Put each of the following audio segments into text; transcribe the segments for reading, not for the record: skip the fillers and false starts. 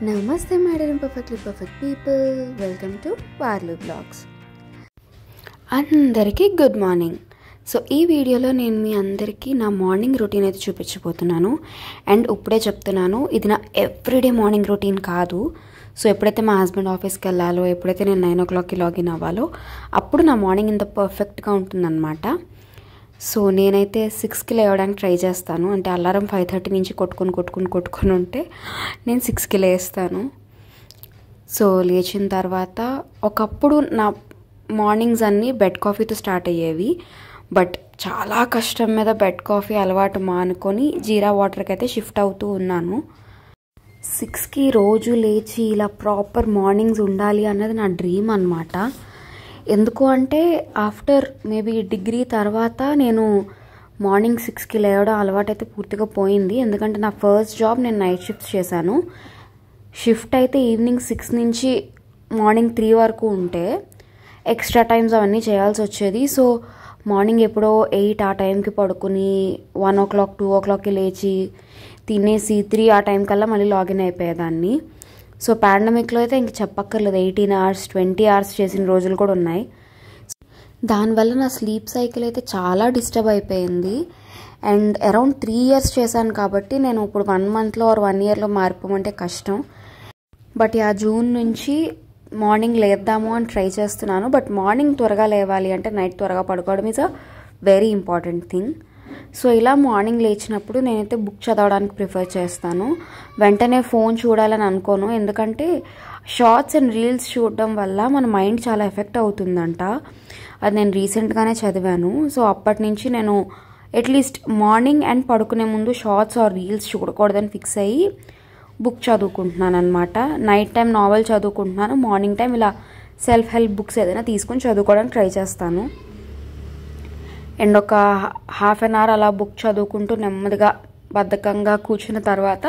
నమస్తే my dear perfectly perfect people, welcome to వార్లు blogs. అందరికీ గుడ్ మార్నింగ్. సో ఈ వీడియోలో నేను మీ అందరికీ నా మార్నింగ్ రొటీన్ అయితే చూపించబోతున్నాను. అండ్ ఇప్పుడే చెప్తున్నాను, ఇది నా ఎవ్రీడే మార్నింగ్ రొటీన్ కాదు. సో ఎప్పుడైతే మా హస్బెండ్ ఆఫీస్కి వెళ్ళాలో, ఎప్పుడైతే నేను 9 o'clockకి లాగిన్ అవ్వాలో అప్పుడు నా మార్నింగ్ ఇంత పర్ఫెక్ట్గా ఉంటుందన్నమాట. సో నేనైతే 6కి లేవడానికి ట్రై చేస్తాను. అంటే అలారం 5:30 నుంచి కొట్టుకొని ఉంటే నేను 6కి లేస్తాను. సో లేచిన తర్వాత ఒకప్పుడు నా మార్నింగ్స్ అన్నీ బెడ్ కాఫీతో స్టార్ట్ అయ్యేవి. బట్ చాలా కష్టం మీద బెడ్ కాఫీ అలవాటు మానుకొని జీరా వాటర్కి అయితే షిఫ్ట్ అవుతూ ఉన్నాను. 6కి రోజు లేచి ఇలా ప్రాపర్ మార్నింగ్స్ ఉండాలి అన్నది నా డ్రీమ్ అన్నమాట. ఎందుకు అంటే ఆఫ్టర్ మేబీ డిగ్రీ తర్వాత నేను మార్నింగ్ 6కి లేవడం అలవాటైతే పూర్తిగా పోయింది. ఎందుకంటే నా ఫస్ట్ జాబ్ నేను నైట్ షిఫ్ట్స్ చేశాను. షిఫ్ట్ అయితే ఈవినింగ్ 6 నుంచి మార్నింగ్ 3 వరకు ఉంటే ఎక్స్ట్రా టైమ్స్ అవన్నీ చేయాల్సి వచ్చేది. సో మార్నింగ్ ఎప్పుడో 8 ఆ టైంకి పడుకుని 1 o'clock 2 o'clockకి లేచి తినేసి 3 ఆ టైం కల్లా మళ్ళీ లాగిన్ అయిపోయేదాన్ని. సో పాండమిక్లో అయితే ఇంక చెప్పక్కర్లేదు, 18 hours 20 hours చేసిన రోజులు కూడా ఉన్నాయి. దానివల్ల నా స్లీప్ సైకిల్ అయితే చాలా డిస్టర్బ్ అయిపోయింది. అండ్ అరౌండ్ 3 years చేశాను కాబట్టి నేను ఇప్పుడు 1 monthలో ఆర్ 1 yearలో మారిపోమంటే కష్టం. బట్ ఆ జూన్ నుంచి మార్నింగ్ లేద్దాము అని ట్రై చేస్తున్నాను. బట్ మార్నింగ్ త్వరగా లేవాలి అంటే నైట్ త్వరగా పడుకోవడం is a very important thing. So ఇలా మార్నింగ్ లేచినప్పుడు నేనైతే బుక్ చదవడానికి ప్రిఫర్ చేస్తాను. వెంటనే ఫోన్ చూడాలని అనుకోను. ఎందుకంటే షార్ట్స్ అండ్ రీల్స్ చూడడం వల్ల మన మైండ్ చాలా ఎఫెక్ట్ అవుతుందంట. అది నేను రీసెంట్గానే చదివాను. సో అప్పటి నుంచి నేను అట్లీస్ట్ మార్నింగ్ అండ్ పడుకునే ముందు షార్ట్స్ ఆర్ రీల్స్ చూడకూడదని ఫిక్స్ అయ్యి బుక్ చదువుకుంటున్నాను అనమాట. నైట్ టైం నావెల్ చదువుకుంటున్నాను, మార్నింగ్ టైం ఇలా సెల్ఫ్ హెల్ప్ బుక్స్ ఏదైనా తీసుకొని చదువుకోవడానికి ట్రై చేస్తాను. అండ్ ఒక ½ an hour అలా బుక్ చదువుకుంటూ నెమ్మదిగా బద్ధకంగా కూర్చున్న తర్వాత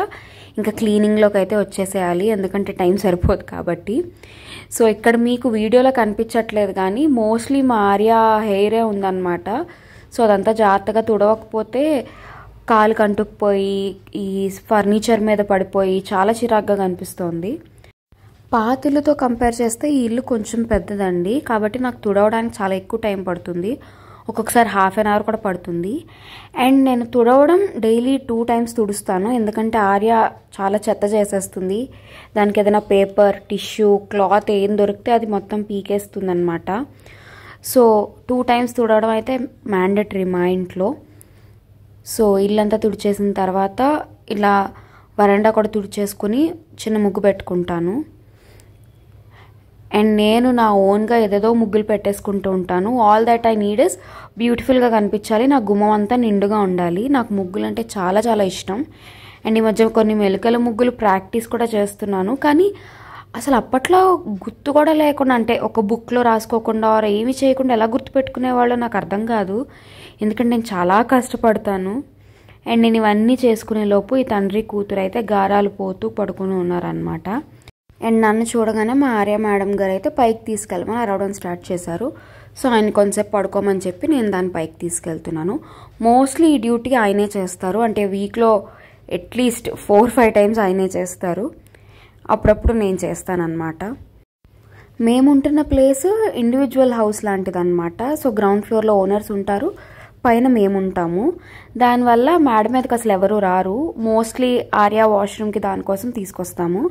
ఇంకా క్లీనింగ్లోకి అయితే వచ్చేసేయాలి, ఎందుకంటే టైం సరిపోదు కాబట్టి. సో ఇక్కడ మీకు వీడియోలో కనిపించట్లేదు కానీ మోస్ట్లీ మా ఆర్య హెయిరే ఉందన్నమాట. సో అదంతా జాగ్రత్తగా తుడవకపోతే కాలు కంటుకుపోయి ఈ ఫర్నిచర్ మీద పడిపోయి చాలా చిరాగ్గా కనిపిస్తోంది. పాత ఇల్లుతో కంపేర్ చేస్తే ఈ ఇల్లు కొంచెం పెద్దదండి, కాబట్టి నాకు తుడవడానికి చాలా ఎక్కువ టైం పడుతుంది. ఒక్కొక్కసారి ½ an hour కూడా పడుతుంది. అండ్ నేను తుడవడం డైలీ 2 times తుడుస్తాను, ఎందుకంటే ఆర్య చాలా చెత్త చేసేస్తుంది. దానికి ఏదైనా పేపర్, టిష్యూ, క్లాత్ ఏం దొరికితే అది మొత్తం పీకేస్తుంది అనమాట. సో 2 times తుడవడం అయితే మ్యాండటరీ మా ఇంట్లో. సో ఇల్లంతా తుడిచేసిన తర్వాత ఇలా వరండా కూడా తుడిచేసుకుని చిన్న ముగ్గు పెట్టుకుంటాను. అండ్ నేను నా ఓన్గా ఏదేదో ముగ్గులు పెట్టేసుకుంటూ ఉంటాను. All that I need is బ్యూటిఫుల్గా కనిపించాలి, నా గుమ్మం అంతా నిండుగా ఉండాలి. నాకు ముగ్గులు అంటే చాలా చాలా ఇష్టం. అండ్ ఈ మధ్య కొన్ని మెలికల ముగ్గులు ప్రాక్టీస్ కూడా చేస్తున్నాను. కానీ అసలు అప్పట్లో గుర్తు కూడా లేకుండా, అంటే ఒక బుక్లో రాసుకోకుండా ఆర్ ఏమి చేయకుండా ఎలా గుర్తుపెట్టుకునేవాళ్ళో నాకు అర్థం కాదు. ఎందుకంటే నేను చాలా కష్టపడతాను. అండ్ నేను ఇవన్నీ చేసుకునే లోపు ఈ తండ్రి కూతురు అయితే గారాలు పోతూ పడుకుని ఉన్నారనమాట. అండ్ నన్ను చూడగానే మా ఆర్య మేడం గారు అయితే పైకి తీసుకెళ్ళమని అరవడం స్టార్ట్ చేశారు. సో ఆయన కొంచెంసేపు పడుకోమని చెప్పి నేను దాన్ని పైకి తీసుకెళ్తున్నాను. మోస్ట్లీ ఈ డ్యూటీ ఆయనే చేస్తారు, అంటే వీక్లో అట్లీస్ట్ 4-5 times ఆయనే చేస్తారు. అప్పుడప్పుడు నేను చేస్తానన్నమాట. మేముంటున్న ప్లేస్ ఇండివిజువల్ హౌస్ లాంటిదన్నమాట. సో గ్రౌండ్ ఫ్లోర్లో ఓనర్స్ ఉంటారు, పైన మేముంటాము. దానివల్ల మేడ మీదకి అసలు ఎవరు రారు. మోస్ట్లీ ఆర్య వాష్రూమ్కి దానికోసం తీసుకొస్తాము.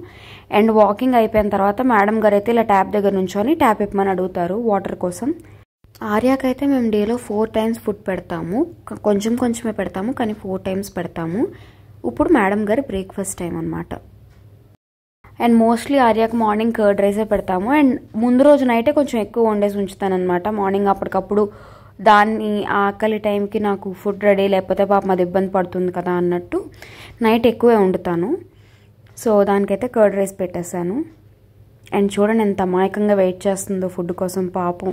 అండ్ వాకింగ్ అయిపోయిన తర్వాత మేడం గారు అయితే ఇలా ట్యాప్ దగ్గర నుంచొని ట్యాప్ ఇప్పమని అడుగుతారు వాటర్ కోసం. ఆర్యకైతే మేము డేలో 4 times ఫుడ్ పెడతాము. కొంచెమే పెడతాము కానీ 4 times పెడతాము. ఇప్పుడు మేడం గారి బ్రేక్ఫాస్ట్ టైం అనమాట. అండ్ మోస్ట్లీ ఆర్యాకి మార్నింగ్ కర్డ్ రైసే పెడతాము. అండ్ ముందు రోజు నైటే కొంచెం ఎక్కువ వండేసి ఉంచుతానమాట. మార్నింగ్ అప్పటికప్పుడు దాన్ని ఆకలి టైంకి నాకు ఫుడ్ రెడీ లేకపోతే పాపం అది ఇబ్బంది పడుతుంది కదా అన్నట్టు నైట్ ఎక్కువే వండుతాను. సో దానికైతే కర్డ్ రైస్ పెట్టేశాను. అండ్ చూడండి ఎంత అమాయకంగా వెయిట్ చేస్తుందో ఫుడ్ కోసం పాపం.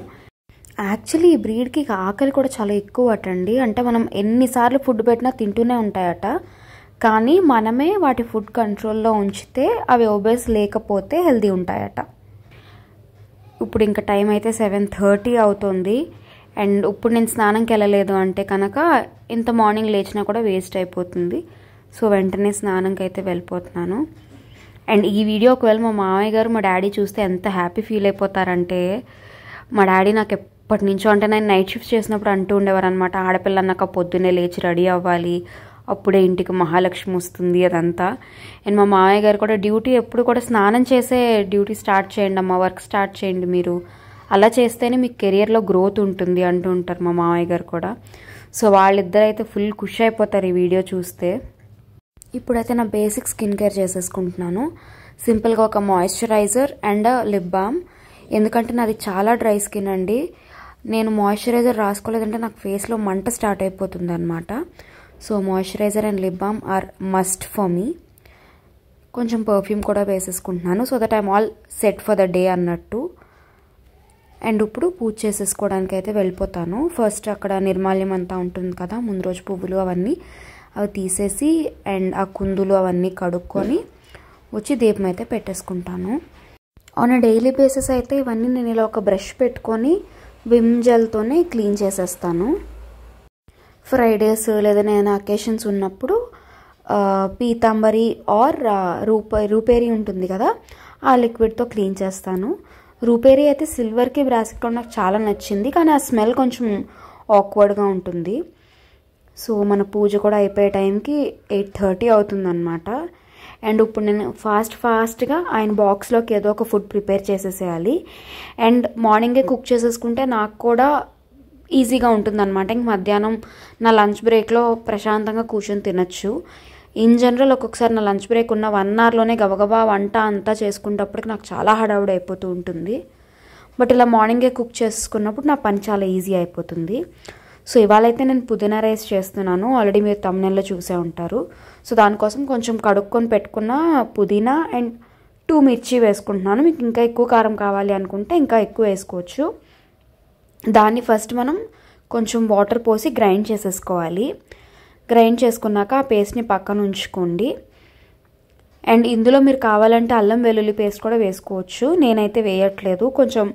యాక్చువల్లీ ఈ బ్రీడ్కి ఆకలి కూడా చాలా ఎక్కువ అటండి. అంటే మనం ఎన్నిసార్లు ఫుడ్ పెట్టినా తింటూనే ఉంటాయట. కానీ మనమే వాటి ఫుడ్ కంట్రోల్లో ఉంచితే అవి ఒబేస్ లేకపోతే హెల్తీ ఉంటాయట. ఇప్పుడు ఇంకా టైం అయితే 7:30 అవుతుంది. అండ్ ఇప్పుడు నేను స్నానంకి వెళ్ళలేదు అంటే కనుక ఇంత మార్నింగ్ లేచినా కూడా వేస్ట్ అయిపోతుంది. సో వెంటనే స్నానంకి అయితే వెళ్ళిపోతున్నాను. అండ్ ఈ వీడియో ఒకవేళ మా మామయ్య గారు మా డాడీ చూస్తే ఎంత హ్యాపీ ఫీల్ అయిపోతారంటే, మా డాడీ నాకు ఎప్పటి నుంచో అంటే నేను నైట్ షిఫ్ట్ చేసినప్పుడు అంటూ ఉండేవారు అనమాట, ఆడపిల్ల అన్నాక పొద్దున్నే లేచి రెడీ అవ్వాలి, అప్పుడే ఇంటికి మహాలక్ష్మి వస్తుంది అదంతా. అండ్ మా మామయ్య గారు కూడా డ్యూటీ ఎప్పుడు కూడా స్నానం చేసే డ్యూటీ స్టార్ట్ చేయండి అమ్మ, వర్క్ స్టార్ట్ చేయండి మీరు, అలా చేస్తేనే మీకు కెరియర్లో గ్రోత్ ఉంటుంది అంటూ ఉంటారు మా మామయ్య గారు కూడా. సో వాళ్ళిద్దరైతే ఫుల్ ఖుషి అయిపోతారు ఈ వీడియో చూస్తే. ఇప్పుడైతే నా బేసిక్ స్కిన్ కేర్ చేసేసుకుంటున్నాను. సింపుల్గా ఒక మాయిశ్చరైజర్ అండ్ లిప్ బామ్. ఎందుకంటే నాది చాలా డ్రై స్కిన్ అండి. నేను మాయిశ్చరైజర్ రాసుకోలేదంటే నాకు ఫేస్లో మంట స్టార్ట్ అయిపోతుంది అనమాట. So moisturiser and lip balm are must for me. కొంచెం పర్ఫ్యూమ్ కూడా వేసేసుకుంటున్నాను so that I'm all set for the day అన్నట్టు. అండ్ ఇప్పుడు పూజ చేసేసుకోవడానికి అయితే వెళ్ళిపోతాను. ఫస్ట్ అక్కడ నిర్మాల్యం అంతా ఉంటుంది కదా, ముందు రోజు పువ్వులు అవన్నీ అవి తీసేసి అండ్ ఆ కుందులు అవన్నీ కడుక్కొని వచ్చి దీపం అయితే పెట్టేసుకుంటాను. ఆన్ అ డైలీ బేసిస్ అయితే ఇవన్నీ నేను ఇలా ఒక బ్రష్ పెట్టుకొని విమ్ జెల్తోనే క్లీన్ చేసేస్తాను. ఫ్రైడేస్ లేదా నేను అకేషన్స్ ఉన్నప్పుడు పీతాంబరి ఆర్ రూపేరీ ఉంటుంది కదా, ఆ లిక్విడ్తో క్లీన్ చేస్తాను. రూపేరీ అయితే సిల్వర్కి బ్రాస్కి నాకు చాలా నచ్చింది, కానీ ఆ స్మెల్ కొంచెం ఆక్వర్డ్గా ఉంటుంది. సో మన పూజ కూడా అయిపోయే టైంకి 8:30 అవుతుందన్నమాట. అండ్ ఇప్పుడు నేను ఫాస్ట్గా ఆయన బాక్స్లోకి ఏదో ఒక ఫుడ్ ప్రిపేర్ చేసేసేయాలి. అండ్ మార్నింగే కుక్ చేసేసుకుంటే నాకు కూడా ఈజీగా ఉంటుందన్నమాట. ఇంక మధ్యాహ్నం నా లంచ్ బ్రేక్లో ప్రశాంతంగా కూర్చొని తినచ్చు. ఇన్ జనరల్ ఒక్కొక్కసారి నా లంచ్ బ్రేక్ ఉన్న 1 అవర్లోనే గబగబా వంట అంతా చేసుకునేటప్పటికి నాకు చాలా హడావుడి అయిపోతూ ఉంటుంది. బట్ ఇలా మార్నింగే కుక్ చేసుకున్నప్పుడు నా పని చాలా ఈజీ అయిపోతుంది. సో ఇవాళ అయితే నేను పుదీనా రైస్ చేస్తున్నాను. ఆల్రెడీ మీరు తమ్నెల్లో చూసే ఉంటారు. సో దానికోసం కొంచెం కడుక్కొని పెట్టుకున్న పుదీనా అండ్ 2 మిర్చి వేసుకుంటున్నాను. మీకు ఇంకా ఎక్కువ కారం కావాలి అనుకుంటే ఇంకా ఎక్కువ వేసుకోవచ్చు. దాన్ని ఫస్ట్ మనం కొంచెం వాటర్ పోసి గ్రైండ్ చేసేసుకోవాలి. గ్రైండ్ చేసుకున్నాక ఆ పేస్ట్ని పక్కన ఉంచుకోండి. అండ్ ఇందులో మీరు కావాలంటే అల్లం వెల్లుల్లి పేస్ట్ కూడా వేసుకోవచ్చు. నేనైతే వేయట్లేదు, కొంచెం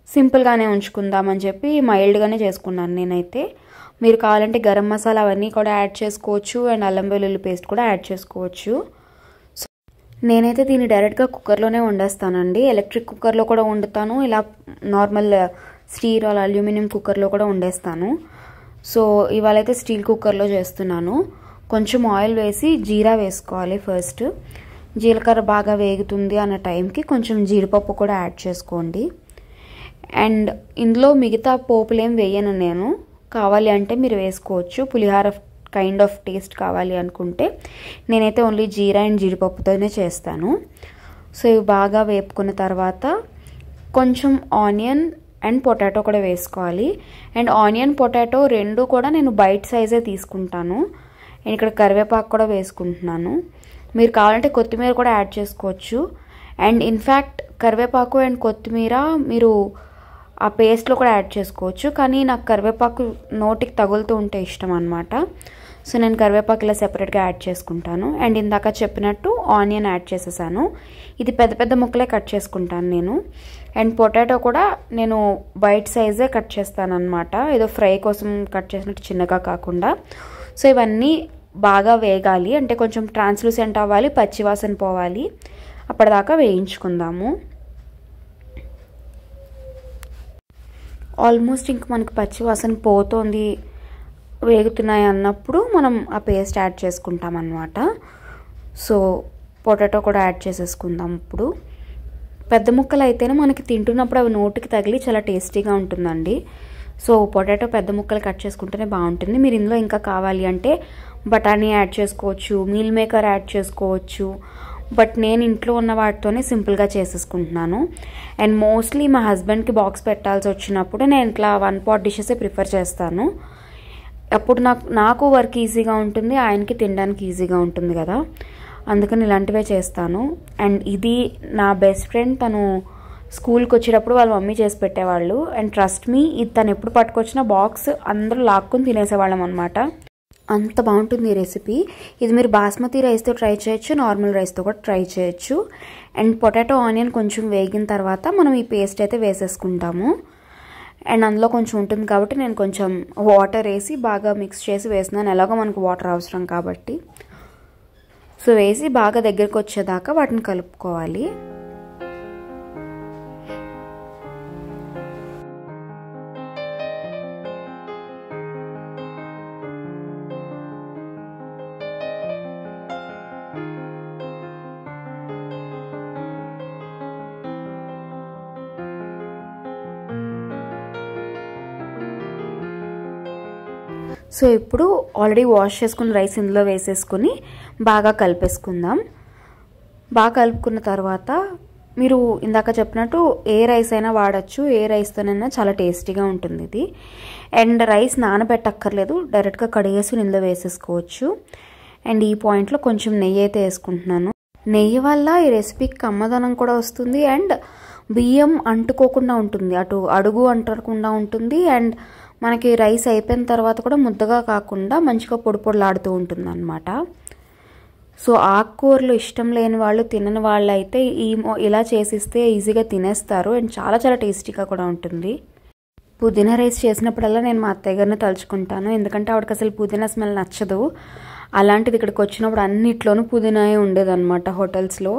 సింపుల్గానే ఉంచుకుందామని చెప్పి మైల్డ్గానే చేసుకున్నాను నేనైతే. మీరు కావాలంటే గరం మసాలా అవన్నీ కూడా యాడ్ చేసుకోవచ్చు అండ్ అల్లం వెల్లుల్లి పేస్ట్ కూడా యాడ్ చేసుకోవచ్చు. సో నేనైతే దీన్ని డైరెక్ట్గా కుక్కర్లోనే వండేస్తానండి. ఎలక్ట్రిక్ కుక్కర్లో కూడా వండుతాను, ఇలా నార్మల్ స్టీల్ అల్యూమినియం కుక్కర్లో కూడా వండేస్తాను. సో ఇవాళైతే స్టీల్ కుక్కర్లో చేస్తున్నాను. కొంచెం ఆయిల్ వేసి జీరా వేసుకోవాలి ఫస్ట్. జీలకర్ర బాగా వేగుతుంది అన్న టైంకి కొంచెం జీడిపప్పు కూడా యాడ్ చేసుకోండి. అండ్ ఇందులో మిగతా పోపులు ఏం వేయను నేను, కావాలి అంటే మీరు వేసుకోవచ్చు. పులిహార కైండ్ ఆఫ్ టేస్ట్ కావాలి అనుకుంటే. నేనైతే ఓన్లీ జీరా అండ్ జీడిపప్పుతోనే చేస్తాను. సో ఇవి బాగా వేపుకున్న తర్వాత కొంచెం ఆనియన్ అండ్ పొటాటో కూడా వేసుకోవాలి. అండ్ ఆనియన్ పొటాటో రెండు కూడా నేను బైట్ సైజే తీసుకుంటాను. నేను ఇక్కడ కరివేపాకు కూడా వేసుకుంటున్నాను. మీరు కావాలంటే కొత్తిమీర కూడా యాడ్ చేసుకోవచ్చు. అండ్ ఇన్ఫ్యాక్ట్ కరివేపాకు అండ్ కొత్తిమీర మీరు ఆ పేస్ట్లో కూడా యాడ్ చేసుకోవచ్చు, కానీ నాకు కరివేపాకు నోటికి తగులుతూ ఉంటే ఇష్టం అనమాట. సో నేను కరివేపాకు ఇలా సెపరేట్గా యాడ్ చేసుకుంటాను. అండ్ ఇందాక చెప్పినట్టు ఆనియన్ యాడ్ చేసేసాను. ఇది పెద్ద పెద్ద ముక్కలే కట్ చేసుకుంటాను నేను. అండ్ పొటాటో కూడా నేను బైట్ సైజే కట్ చేస్తాను అనమాట, ఏదో ఫ్రై కోసం కట్ చేసినట్టు చిన్నగా కాకుండా. సో ఇవన్నీ బాగా వేగాలి, అంటే కొంచెం ట్రాన్స్లూసెంట్ అవ్వాలి, పచ్చివాసన పోవాలి, అప్పటిదాకా వేయించుకుందాము. ఆల్మోస్ట్ ఇంక మనకు పచ్చివాసన పోతుంది, వేగుతున్నాయి అన్నప్పుడు మనం ఆ పేస్ట్ యాడ్ చేసుకుంటాం అన్నమాట. సో పొటాటో కూడా యాడ్ చేసేసుకుందాం. ఇప్పుడు పెద్ద ముక్కలు అయితేనే మనకి తింటున్నప్పుడు అవి నోటికి తగిలి చాలా టేస్టీగా ఉంటుందండి. సో పొటాటో పెద్ద ముక్కలు కట్ చేసుకుంటేనే బాగుంటుంది. మీరు ఇందులో ఇంకా కావాలి అంటే బఠానీ యాడ్ చేసుకోవచ్చు, మీల్ మేకర్ యాడ్ చేసుకోవచ్చు. బట్ నేను ఇంట్లో ఉన్న వాటితోనే సింపుల్గా చేసేసుకుంటున్నాను. అండ్ మోస్ట్లీ మా హస్బెండ్కి బాక్స్ పెట్టాల్సి వచ్చినప్పుడు నేను ఇట్లా 1 pot డిషెసే ప్రిఫర్ చేస్తాను. అప్పుడు నాకు వర్క్ ఈజీగా ఉంటుంది, ఆయనకి తినడానికి ఈజీగా ఉంటుంది కదా, అందుకని ఇలాంటివే చేస్తాను. అండ్ ఇది నా బెస్ట్ ఫ్రెండ్, తను స్కూల్కి వచ్చేటప్పుడు వాళ్ళ మమ్మీ చేసి పెట్టేవాళ్ళు. అండ్ ట్రస్ట్ మీ, ఇది తను ఎప్పుడు పట్టుకొచ్చినా బాక్స్ అందరూ లాక్కుని తినేసేవాళ్ళం అనమాట. అంత బాగుంటుంది ఈ రెసిపీ. ఇది మీరు బాస్మతి రైస్తో ట్రై చేయొచ్చు, నార్మల్ రైస్తో కూడా ట్రై చేయొచ్చు. అండ్ పొటాటో ఆనియన్ కొంచెం వేగిన తర్వాత మనం ఈ పేస్ట్ అయితే వేసేసుకుంటాము. అండ్ అందులో కొంచెం ఉంటుంది కాబట్టి నేను కొంచెం వాటర్ వేసి బాగా మిక్స్ చేసి వేసినాను, ఎలాగో మనకు వాటర్ అవసరం కాబట్టి. సో వేసి బాగా దగ్గరికి వచ్చేదాకా వాటిని కలుపుకోవాలి. సో ఇప్పుడు ఆల్రెడీ వాష్ చేసుకున్న రైస్ ఇందులో వేసేసుకుని బాగా కలిపేసుకుందాం. బాగా కలుపుకున్న తర్వాత మీరు ఇందాక చెప్పినట్టు ఏ రైస్ అయినా వాడచ్చు, ఏ రైస్తోనైనా చాలా టేస్టీగా ఉంటుంది ఇది. అండ్ రైస్ నానబెట్టక్కర్లేదు, డైరెక్ట్గా కడిగేసుకుని ఇందులో వేసేసుకోవచ్చు. అండ్ ఈ పాయింట్లో కొంచెం నెయ్యి అయితే వేసుకుంటున్నాను. నెయ్యి వల్ల ఈ రెసిపీకి కమ్మదనం కూడా వస్తుంది అండ్ బియ్యం అంటుకోకుండా ఉంటుంది, అటు అడుగు అంటకుండా ఉంటుంది. అండ్ మనకి రైస్ అయిపోయిన తర్వాత కూడా ముద్దగా కాకుండా మంచిగా పొడి పొడిలాడుతూ ఉంటుంది అన్నమాట. సో ఆకుకూరలు ఇష్టం లేని వాళ్ళు, తినని వాళ్ళు అయితే ఇలా చేసిస్తే ఈజీగా తినేస్తారు అండ్ చాలా చాలా టేస్టీగా కూడా ఉంటుంది. పుదీనా రైస్ చేసినప్పుడల్లా నేను మా అత్తయ్య గారిని తలుచుకుంటాను, ఎందుకంటే ఆవిడకి అసలు పుదీనా స్మెల్ నచ్చదు. అలాంటిది ఇక్కడికి వచ్చినప్పుడు అన్నిట్లోనూ పుదీనాయే ఉండేదన్నమాట హోటల్స్లో.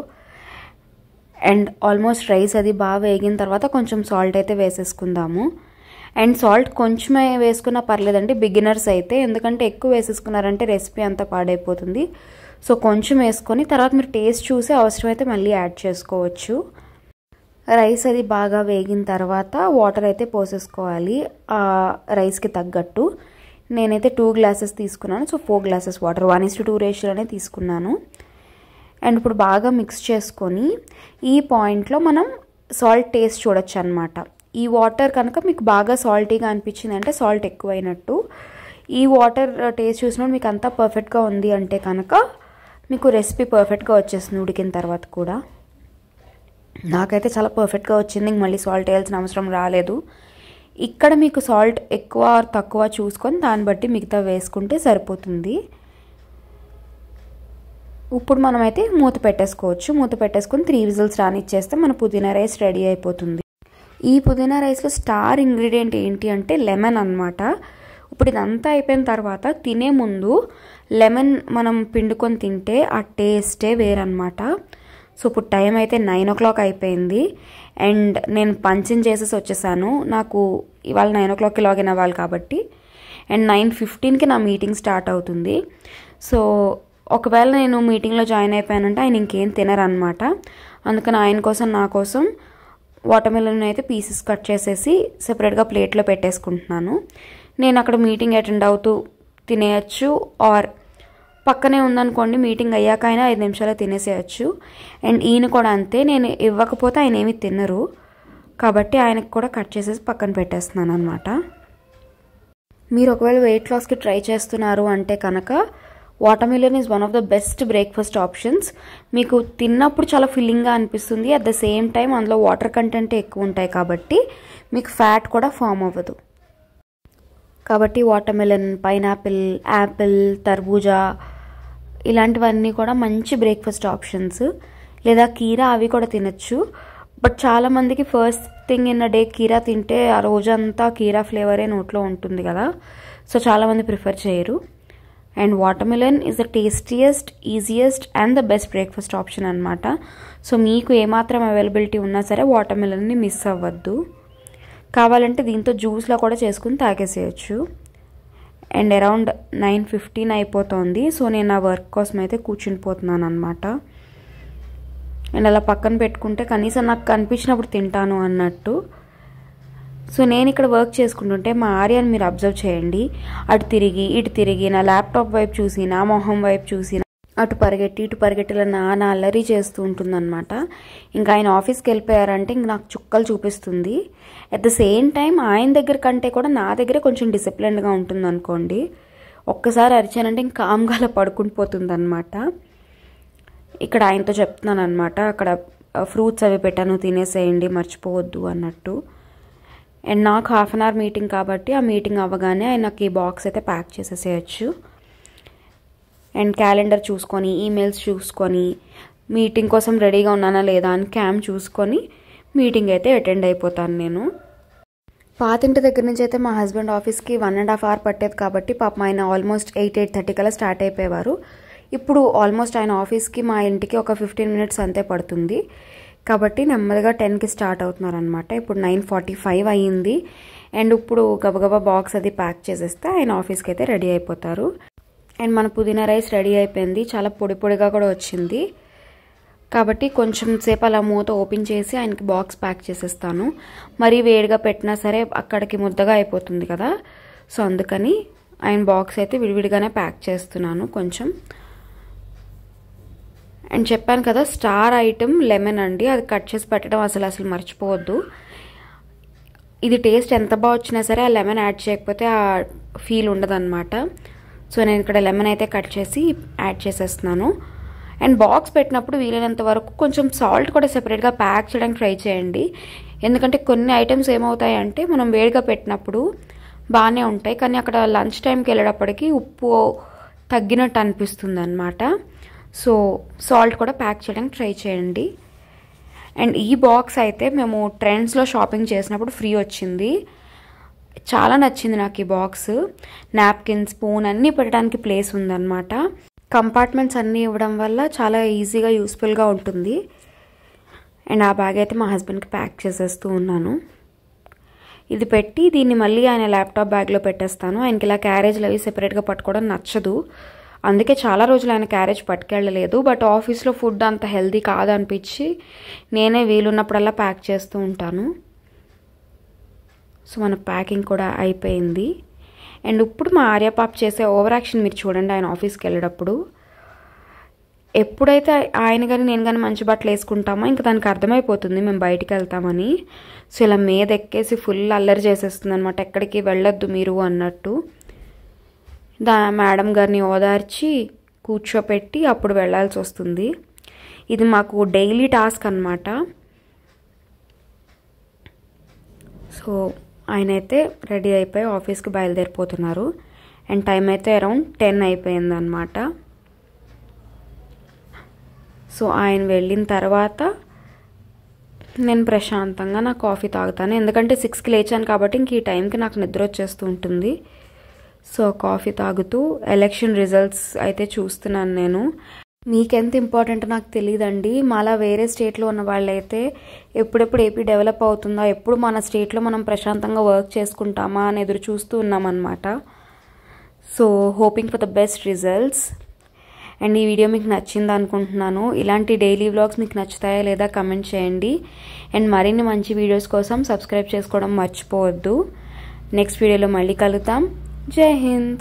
అండ్ ఆల్మోస్ట్ రైస్ అది బాగా వేగిన తర్వాత కొంచెం సాల్ట్ అయితే వేసేసుకుందాము. అండ్ సాల్ట్ కొంచెమే వేసుకున్నా పర్లేదండి బిగినర్స్ అయితే, ఎందుకంటే ఎక్కువ వేసేసుకున్నారంటే రెసిపీ అంతా పాడైపోతుంది. సో కొంచెం వేసుకొని తర్వాత మీరు టేస్ట్ చూసి అవసరమైతే మళ్ళీ యాడ్ చేసుకోవచ్చు. రైస్ అది బాగా వేగిన తర్వాత వాటర్ అయితే పోసేసుకోవాలి రైస్కి తగ్గట్టు. నేనైతే 2 గ్లాసెస్ తీసుకున్నాను, సో 4 గ్లాసెస్ వాటర్ 1:2 రేషియోలోనే తీసుకున్నాను. అండ్ ఇప్పుడు బాగా మిక్స్ చేసుకొని ఈ పాయింట్లో మనం సాల్ట్ టేస్ట్ చూడొచ్చు అనమాట. ఈ వాటర్ కనుక మీకు బాగా సాల్టీగా అనిపించింది అంటే సాల్ట్ ఎక్కువైనట్టు. ఈ వాటర్ టేస్ట్ చూసినప్పుడు మీకు అంతా పర్ఫెక్ట్గా ఉంది అంటే కనుక మీకు రెసిపీ పర్ఫెక్ట్గా వచ్చేస్తుంది ఉడికిన తర్వాత కూడా. నాకైతే చాలా పర్ఫెక్ట్గా వచ్చింది, ఇంక మళ్ళీ సాల్ట్ వేయాల్సిన అవసరం రాలేదు. ఇక్కడ మీకు సాల్ట్ ఎక్కువ తక్కువ చూసుకొని దాన్ని బట్టి మిగతా వేసుకుంటే సరిపోతుంది. ఇప్పుడు మనమైతే మూత పెట్టేసుకోవచ్చు. మూత పెట్టేసుకొని 3 విజిల్స్ రానిచ్చేస్తే మన పుదీనా రైస్ రెడీ అయిపోతుంది. ఈ పుదీనా రైస్లో స్టార్ ఇంగ్రీడియంట్ ఏంటి అంటే లెమన్ అన్నమాట. ఇప్పుడు ఇదంతా అయిపోయిన తర్వాత తినే ముందు లెమన్ మనం పిండుకొని తింటే ఆ టేస్టే వేరనమాట. సో ఇప్పుడు టైం అయితే 9 o'clock అయిపోయింది అండ్ నేను పంచింగ్ చేసేసి వచ్చేసాను. నాకు ఇవాళ 9 o'clockకి లాగిన్ అవ్వాలి కాబట్టి. అండ్ 9:15కి నా మీటింగ్ స్టార్ట్ అవుతుంది. సో ఒకవేళ నేను మీటింగ్లో జాయిన్ అయిపోయానంటే ఆయన ఇంకేం తినరనమాట. అందుకని ఆయన కోసం నా కోసం వాటర్మెలన్ అయితే పీసెస్ కట్ చేసేసి సెపరేట్గా ప్లేట్లో పెట్టేసుకుంటున్నాను. నేను అక్కడ మీటింగ్ అటెండ్ అవుతూ తినేయచ్చు, ఆర్ పక్కనే ఉందనుకోండి మీటింగ్ అయ్యాక అయినా 5 నిమిషాలు తినేసేయచ్చు. అండ్ ఈయన కూడా అంతే, నేను ఇవ్వకపోతే ఆయన ఏమి తినరు కాబట్టి ఆయనకు కూడా కట్ చేసేసి పక్కన పెట్టేస్తున్నాను అనమాట. మీరు ఒకవేళ వెయిట్ లాస్కి ట్రై చేస్తున్నారు అంటే కనుక watermelon is one of the best breakfast options. మీకు తిన్నప్పుడు చాలా ఫిల్లింగ్గా అనిపిస్తుంది, అట్ ద సేమ్ టైం అందులో వాటర్ కంటెంట్ ఎక్కువ ఉంటాయి కాబట్టి మీకు ఫ్యాట్ కూడా ఫామ్ అవ్వదు. కాబట్టి వాటర్మెలన్, పైనాపిల్, యాపిల్, తర్బూజా ఇలాంటివన్నీ కూడా మంచి బ్రేక్ఫాస్ట్ ఆప్షన్స్. లేదా కీరా, అవి కూడా తినచ్చు. బట్ చాలామందికి first thing in a day కీరా తింటే ఆ రోజంతా కీరా ఫ్లేవరే నోట్లో ఉంటుంది కదా, సో చాలామంది ప్రిఫర్ చేయరు. And watermelon is the tastiest, easiest and the best breakfast option అనమాట. సో మీకు ఏమాత్రం అవైలబిలిటీ ఉన్నా సరే వాటర్మెలన్ని మిస్ అవ్వద్దు. కావాలంటే దీంతో జ్యూస్లో కూడా చేసుకుని తాగేసేయచ్చు. అండ్ అరౌండ్ 9:15 అయిపోతుంది. సో నేను నా వర్క్ కోసం అయితే కూర్చుని పోతున్నాను అనమాట. అండ్ అలా పక్కన పెట్టుకుంటే కనీసం నాకు కనిపించినప్పుడు తింటాను అన్నట్టు. సో నేను ఇక్కడ వర్క్ చేసుకుంటుంటే మా ఆర్యాని మీరు అబ్జర్వ్ చేయండి. అటు తిరిగి ఇటు తిరిగి నా ల్యాప్టాప్ వైపు చూసి, నా మొహం వైపు చూసి, అటు పరిగెట్టి ఇటు పరిగెట్టిలా నాన్న అల్లరి చేస్తూ ఉంటుందన్నమాట. ఇంకా ఆయన ఆఫీస్కి వెళ్ళిపోయారంటే ఇంక నాకు చుక్కలు చూపిస్తుంది. అట్ ద సేమ్ టైం ఆయన దగ్గర కంటే కూడా నా దగ్గర కొంచెం డిసిప్లిన్డ్గా ఉంటుంది అనుకోండి. ఒక్కసారి అరిచానంటే ఇంక కామ్గా అలా పడుకుని పోతుంది అనమాట. ఇక్కడ ఆయనతో చెప్తున్నాను అనమాట, అక్కడ ఫ్రూట్స్ అవి పెట్టాను తినేసేయండి మర్చిపోవద్దు అన్నట్టు. అండ్ నాకు 1/2 hour మీటింగ్ కాబట్టి ఆ మీటింగ్ అవ్వగానే ఆయనకి బాక్స్ అయితే ప్యాక్ చేసేసేయచ్చు. అండ్ క్యాలెండర్ చూసుకొని, ఈమెయిల్స్ చూసుకొని, మీటింగ్ కోసం రెడీగా ఉన్నానా లేదా అని క్యామ్ చూసుకొని మీటింగ్ అయితే అటెండ్ అయిపోతాను నేను. పాతింటి దగ్గర నుంచి అయితే మా హస్బెండ్ ఆఫీస్కి 1.5 hour పట్టేది కాబట్టి పాపం ఆయన ఆల్మోస్ట్ 8:30 కల్లా స్టార్ట్ అయిపోయేవారు. ఇప్పుడు ఆల్మోస్ట్ ఆయన ఆఫీస్కి మా ఇంటికి ఒక 15 మినిట్స్ అంతే పడుతుంది. కాబట్టి నెమ్మదిగా 10కి స్టార్ట్ అవుతున్నారనమాట. ఇప్పుడు 9:45 అయ్యింది. అండ్ ఇప్పుడు గబగబా బాక్స్ అది ప్యాక్ చేసేస్తే ఆయన ఆఫీస్కి అయితే రెడీ అయిపోతారు. అండ్ మన పుదీనా రైస్ రెడీ అయిపోయింది. చాలా పొడి పొడిగా కూడా వచ్చింది. కాబట్టి కొంచెం సేపు అలా మూత ఓపెన్ చేసి ఆయనకి బాక్స్ ప్యాక్ చేసేస్తాను. మరీ వేడిగా పెట్టినా సరే అక్కడికి ముద్దగా అయిపోతుంది కదా. సో అందుకని ఆయన బాక్స్ అయితే విడివిడిగానే ప్యాక్ చేస్తున్నాను కొంచెం. అండ్ చెప్పాను కదా, స్టార్ ఐటమ్ లెమన్ అండి. అది కట్ చేసి పెట్టడం అసలు మర్చిపోవద్దు. ఇది టేస్ట్ ఎంత బాగా వచ్చినా సరే ఆ లెమన్ యాడ్ చేయకపోతే ఆ ఫీల్ ఉండదన్నమాట. సో నేను ఇక్కడ లెమన్ అయితే కట్ చేసి యాడ్ చేసేస్తున్నాను. అండ్ బాక్స్ పెట్టినప్పుడు వీలైనంత వరకు కొంచెం సాల్ట్ కూడా సెపరేట్గా ప్యాక్ చేయడానికి ట్రై చేయండి. ఎందుకంటే కొన్ని ఐటమ్స్ ఏమవుతాయంటే మనం వేడిగా పెట్టినప్పుడు బాగానే ఉంటాయి, కానీ అక్కడ లంచ్ టైంకి వెళ్ళేటప్పటికి ఉప్పు తగ్గినట్టు అనిపిస్తుంది అనమాట. సో సాల్ట్ కూడా ప్యాక్ చేయడానికి ట్రై చేయండి. అండ్ ఈ బాక్స్ అయితే మేము ట్రెండ్స్లో షాపింగ్ చేసినప్పుడు ఫ్రీ వచ్చింది. చాలా నచ్చింది నాకు ఈ బాక్స్. నాప్కిన్, స్పూన్ అన్నీ పెట్టడానికి ప్లేస్ ఉందన్నమాట. కంపార్ట్మెంట్స్ అన్నీ ఇవ్వడం వల్ల చాలా ఈజీగా యూస్ఫుల్గా ఉంటుంది. అండ్ ఆ బ్యాగ్ అయితే మా హస్బెండ్కి ప్యాక్ చేసేస్తూ ఉన్నాను. ఇది పెట్టి దీన్ని మళ్ళీ ఆయన ల్యాప్టాప్ బ్యాగ్లో పెట్టేస్తాను. ఆయనకి ఇలా క్యారేజ్లు అవి సెపరేట్గా పట్టుకోవడం నచ్చదు. అందుకే చాలా రోజులు ఆయన క్యారేజ్ పట్టుకెళ్ళలేదు. బట్ ఆఫీస్లో ఫుడ్ అంత హెల్దీ కాదనిపించి నేనే వీలున్నప్పుడల్లా ప్యాక్ చేస్తూ ఉంటాను. సో మన ప్యాకింగ్ కూడా అయిపోయింది. అండ్ ఇప్పుడు మా ఆర్యపాప చేసే ఓవర్ యాక్షన్ మీరు చూడండి. ఆయన ఆఫీస్కి వెళ్ళేటప్పుడు ఎప్పుడైతే ఆయన కానీ నేను కానీ మంచి బట్టలు వేసుకుంటామో ఇంకా దానికి అర్థమైపోతుంది మేము బయటికి వెళ్తామని. సో ఇలా మీద ఎక్కేసి ఫుల్ అల్లరి చేసేస్తుంది అనమాట. ఎక్కడికి వెళ్ళొద్దు మీరు అన్నట్టు. మేడం గారిని ఓదార్చి కూర్చోపెట్టి అప్పుడు వెళ్ళాల్సి వస్తుంది. ఇది మాకు డైలీ టాస్క్ అనమాట. సో ఆయన అయితే రెడీ అయిపోయి ఆఫీస్కి బయలుదేరిపోతున్నారు. అండ్ టైం అయితే అరౌండ్ 10 అయిపోయింది అనమాట. సో ఆయన వెళ్ళిన తర్వాత నేను ప్రశాంతంగా నా కాఫీ తాగుతాను. ఎందుకంటే 6కి లేచాను కాబట్టి ఇంక ఈ టైంకి నాకు నిద్ర వచ్చేస్తూ ఉంటుంది. సో కాఫీ తాగుతూ ఎలక్షన్ రిజల్ట్స్ అయితే చూస్తున్నాను నేను. మీకెంత ఇంపార్టెంట్ నాకు తెలియదండి. మాలా వేరే స్టేట్లో ఉన్న వాళ్ళైతే ఎప్పుడెప్పుడు ఏపీ డెవలప్ అవుతుందా, ఎప్పుడు మన స్టేట్లో మనం ప్రశాంతంగా వర్క్ చేసుకుంటామా అని ఎదురు చూస్తూ ఉన్నామన్నమాట. So hoping for the best results. And ఈ వీడియో మీకు నచ్చింది అనుకుంటున్నాను. ఇలాంటి డైలీ వ్లాగ్స్ మీకు నచ్చుతాయా లేదా కమెంట్ చేయండి. అండ్ మరిన్ని మంచి వీడియోస్ కోసం సబ్స్క్రైబ్ చేసుకోవడం మర్చిపోవద్దు. నెక్స్ట్ వీడియోలో మళ్ళీ కలుద్దాం. జై హింద్.